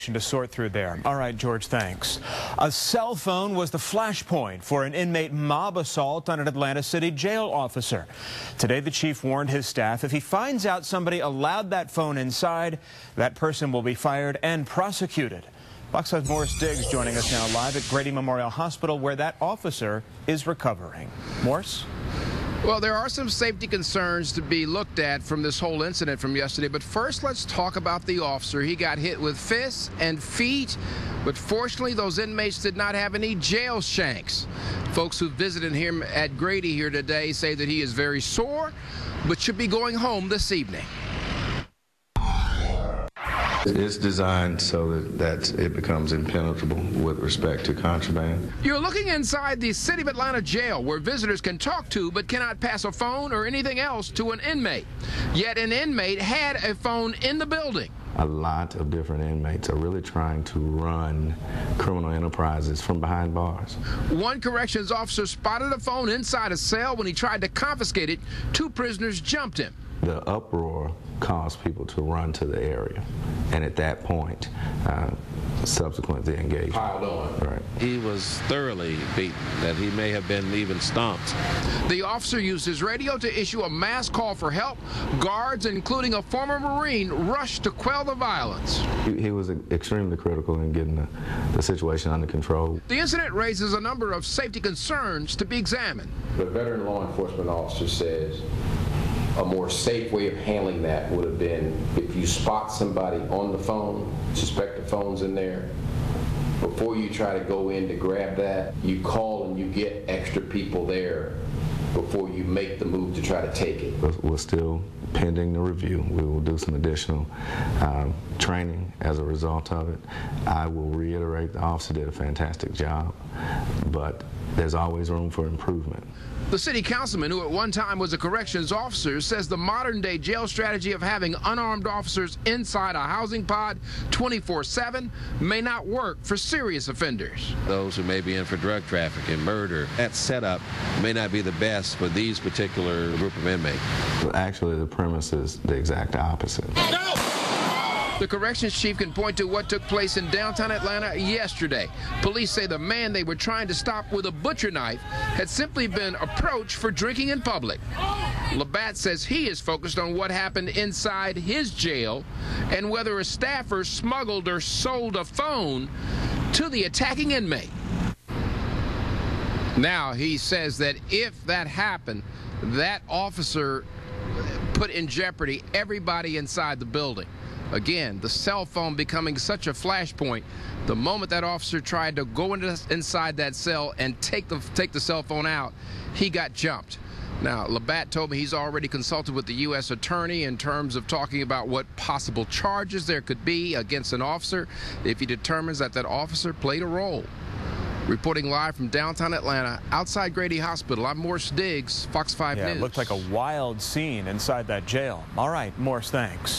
To sort through there. All right, George, thanks. A cell phone was the flashpoint for an inmate mob assault on an Atlanta City jail officer. Today, the chief warned his staff if he finds out somebody allowed that phone inside, that person will be fired and prosecuted. Fox 5's Morris Diggs joining us now live at Grady Memorial Hospital, where that officer is recovering. Morris? Well, there are some safety concerns to be looked at from this whole incident from yesterday. But first, let's talk about the officer. He got hit with fists and feet, but fortunately, those inmates did not have any jail shanks. Folks who visited him at Grady here today say that he is very sore, but should be going home this evening. It's designed so that it becomes impenetrable with respect to contraband. You're looking inside the City of Atlanta jail, where visitors can talk to but cannot pass a phone or anything else to an inmate. Yet an inmate had a phone in the building. A lot of different inmates are really trying to run criminal enterprises from behind bars. One corrections officer spotted a phone inside a cell. When he tried to confiscate it, two prisoners jumped him. The uproar caused people to run to the area, and at that point, subsequently engaged. Piled on. Right. He was thoroughly beaten, that he may have been even stomped. The officer used his radio to issue a mass call for help. Guards, including a former Marine, rushed to quell the violence. He was extremely critical in getting the situation under control. The incident raises a number of safety concerns to be examined. The veteran law enforcement officer says a more safe way of handling that would have been if you spot somebody on the phone, suspect the phone's in there, before you try to go in to grab that, you call and you get extra people there before you make the move to try to take it. We're still pending the review. We will do some additional training as a result of it. I will reiterate, the officer did a fantastic job, but there's always room for improvement. The city councilman, who at one time was a corrections officer, says the modern-day jail strategy of having unarmed officers inside a housing pod 24/7 may not work for serious offenders. Those who may be in for drug trafficking, murder, that setup may not be the best for these particular group of inmates. Actually, the premise is the exact opposite. The corrections chief can point to what took place in downtown Atlanta yesterday. Police say the man they were trying to stop with a butcher knife had simply been approached for drinking in public. Labatt says he is focused on what happened inside his jail and whether a staffer smuggled or sold a phone to the attacking inmate. Now, he says that if that happened, that officer put in jeopardy everybody inside the building. Again, the cell phone becoming such a flashpoint. The moment that officer tried to go inside that cell and take the cell phone out, he got jumped. Now, Labatt told me he's already consulted with the U.S. attorney in terms of talking about what possible charges there could be against an officer if he determines that that officer played a role. Reporting live from downtown Atlanta, outside Grady Hospital, I'm Morris Diggs, Fox 5 News. Yeah, it looked like a wild scene inside that jail. All right, Morris, thanks.